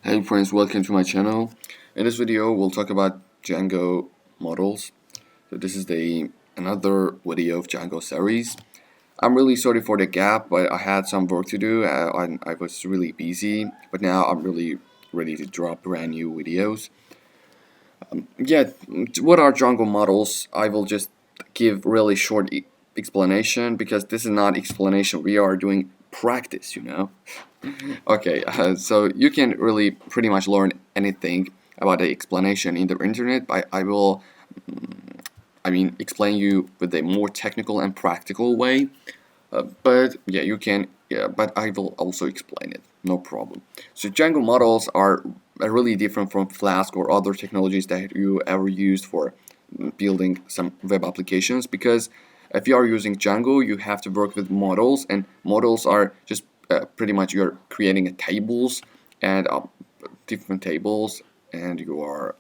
Hey friends, welcome to my channel. In this video we'll talk about Django Models. So this is another video of Django series. I'm really sorry for the gap, but I had some work to do and I was really busy, but now I'm really ready to drop brand new videos. What are Django Models? I will just give really short explanation because this is not explanation, we are doing practice, Okay, so you can really pretty much learn anything about the explanation in the internet, but I will, explain you with a more technical and practical way. But I will also explain it, no problem. So Django models are really different from Flask or other technologies that you ever used for building some web applications, because if you are using Django, you have to work with models, and models are just pretty much you're creating tables and different tables, and you are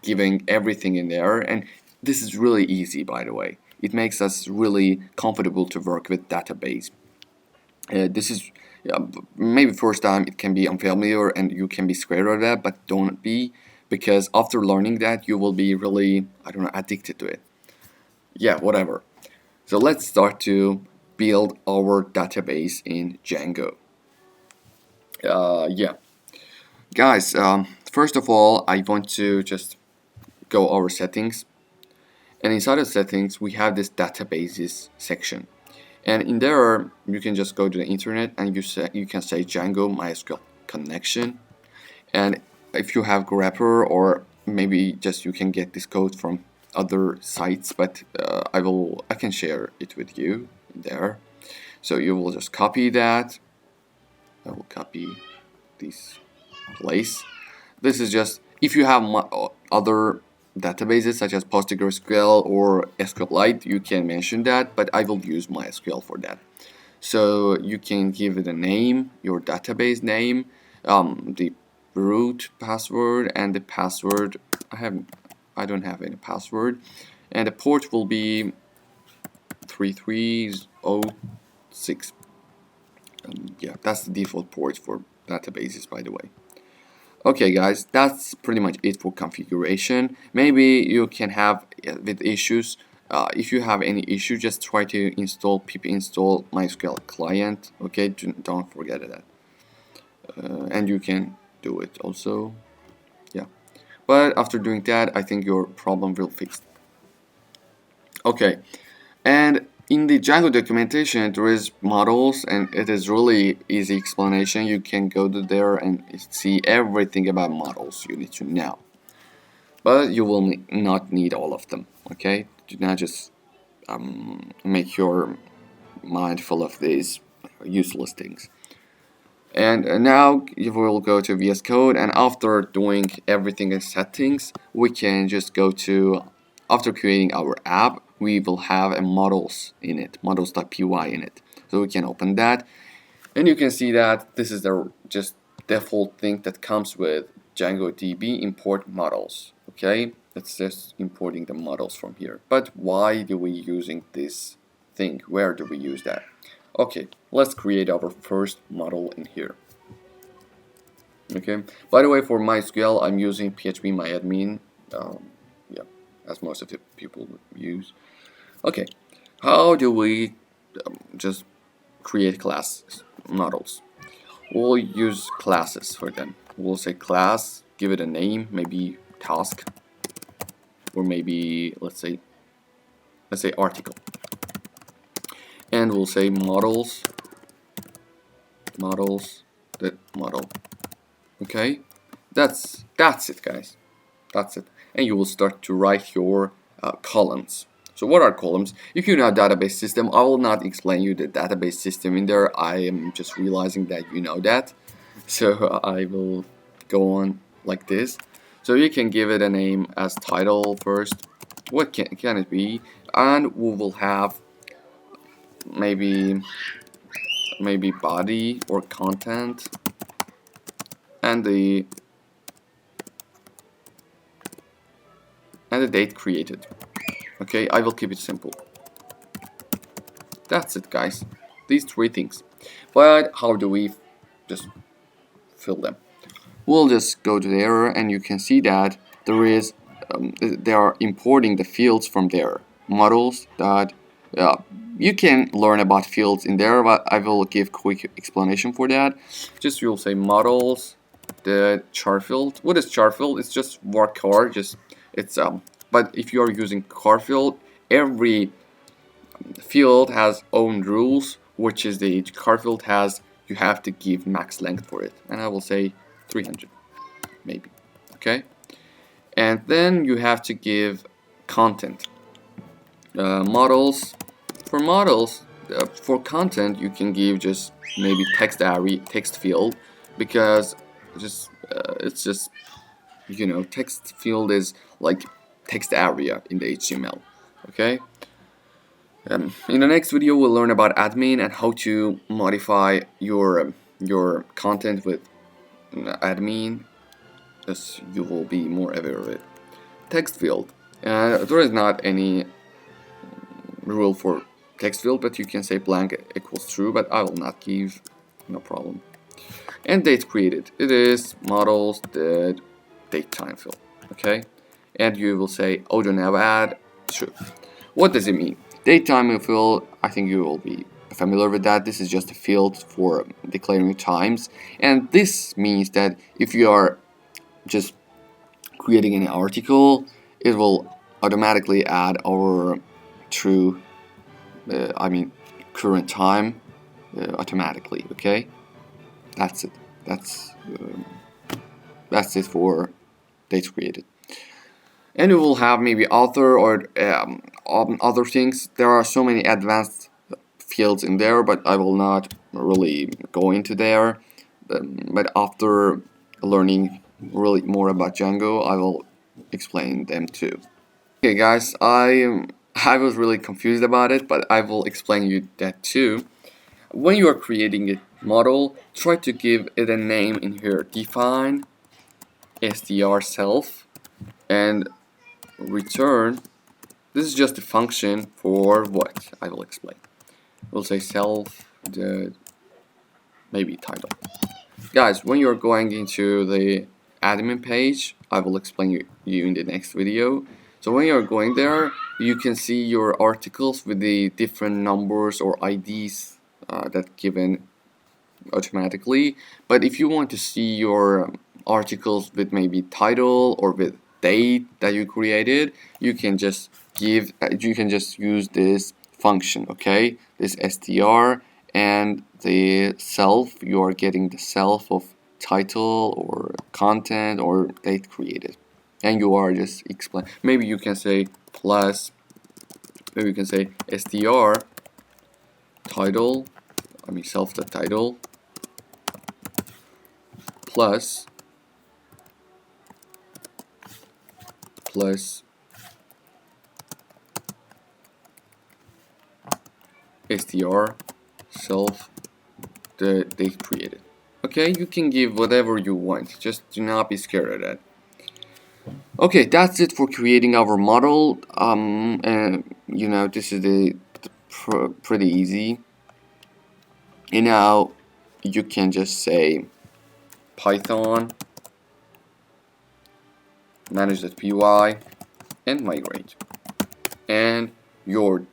giving everything in there, and this is really easy, by the way. It makes us really comfortable to work with database. This is maybe first time it can be unfamiliar and you can be scared of that, but don't be, because after learning that you will be really, I don't know, addicted to it. Yeah, whatever. So let's start to build our database in Django. Guys, first of all, I want to just go over settings, and inside of settings we have this databases section, and in there you can just go to the internet and you can say Django MySql connection, and if you have grepper, or maybe just you can get this code from other sites, but I can share it with you there. So you will just copy that. I will copy this place. This is just if you have other databases such as PostgreSQL or SQLite, you can mention that, but I will use MySQL for that. So you can give it a name, your database name, the root password, and the password. I don't have any password, and the port will be 3306. Yeah, that's the default port for databases, by the way. Okay guys, that's pretty much it for configuration. Maybe you can have with issues. If you have any issue, just try to pip install MySql client. Okay, don't forget that. And you can do it also. Yeah, but after doing that, I think your problem will fix. Okay, and in the Django documentation, there is models, and it is really easy explanation. You can go to there and see everything about models you need to know. But you will not need all of them, okay? Do not just make your mind full of these useless things. And now you will go to VS Code, and after doing everything in settings, we can just go to, after creating our app, we will have a models in it, models.py in it. So we can open that, and you can see that this is the just default thing that comes with Django DB import models. Okay, it's just importing the models from here. But why do we using this thing? Where do we use that? Okay, let's create our first model in here. Okay, by the way, for MySQL I'm using phpMyAdmin, as most of the people use. Okay, how do we just create class models? We'll use classes for them. We'll say class, give it a name, maybe task, or maybe let's say article, and we'll say models that model. Okay, that's it, guys. That's it, and you will start to write your columns. So what are columns? If you know database system, I will not explain you the database system in there. I am just realizing that you know that, so I will go on like this. So you can give it a name as title first. What can it be? And we will have maybe body or content, and the date created. Okay, I will keep it simple. That's it, guys. These three things. But how do we just fill them? we'll just go to the error, and you can see that they are importing the fields from there. Models that you can learn about fields in there, but I will give quick explanation for that. Just you'll say models the CharField. What is CharField? It's just work just it's but if you are using CharField, every field has own rules, which is the CharField has, you have to give max length for it, and I will say 300 maybe. Okay, and then you have to give content. Models, for models, for content you can give just maybe text field, because it's just, you know, text field is like text area in the HTML. Okay, in the next video we'll learn about admin and how to modify your content with admin, as you will be more aware of it. Text field, there is not any rule for text field, but you can say blank equals true, but I will not give, no problem. And date created, it is models.DateTimeField. Okay, and you will say auto nav add true. What does it mean? DateTimeField, I think you will be familiar with that. This is just a field for declaring times, and this means that if you are just creating an article, it will automatically add our true current time automatically. Okay, that's it. That's it for date created. And we will have maybe author or other things. There are so many advanced fields in there, but I will not really go into there. But after learning really more about Django, I will explain them too. Okay guys, I was really confused about it, but I will explain you that too. When you are creating a model, try to give it a name in here. Define str self and return. This is just a function for what? I will explain. We'll say self the maybe title. Guys, when you're going into the admin page, I will explain you in the next video. So when you're going there, you can see your articles with the different numbers or IDs that given automatically. But if you want to see your articles with maybe title or with date that you created, you can just use this function. Okay, this str and the self, you are getting the self of title or content or date created, and you are just explain. Maybe you can say plus, maybe you can say str title, self the title plus str self the date created. Okay, you can give whatever you want, just do not be scared of that. Okay, that's it for creating our model. And you know, this is pretty easy. And now you can just say Python manage.py and migrate, and your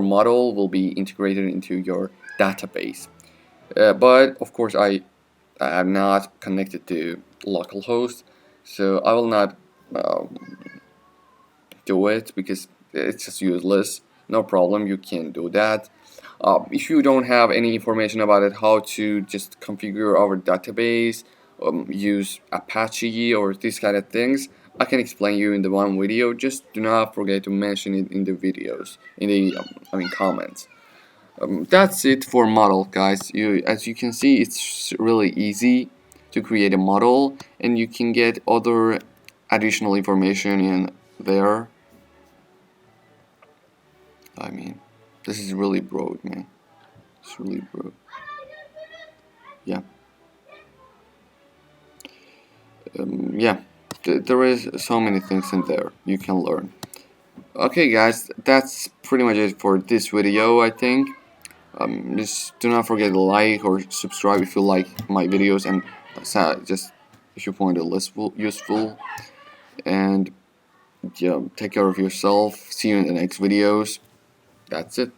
model will be integrated into your database. But of course I am not connected to localhost, so I will not do it because it's just useless. No problem, you can do that. If you don't have any information about it, how to just configure our database, use Apache or these kind of things, I can explain you in the one video. Just do not forget to mention it in the videos, in the comments. That's it for model, guys. As you can see, it's really easy to create a model, and you can get other additional information in there. This is really broad, man. It's really broad. Yeah. Yeah. There is so many things in there you can learn. Okay, guys, that's pretty much it for this video, I think. Just do not forget to like or subscribe if you like my videos, and just if you find it useful. And yeah, take care of yourself. See you in the next videos. That's it.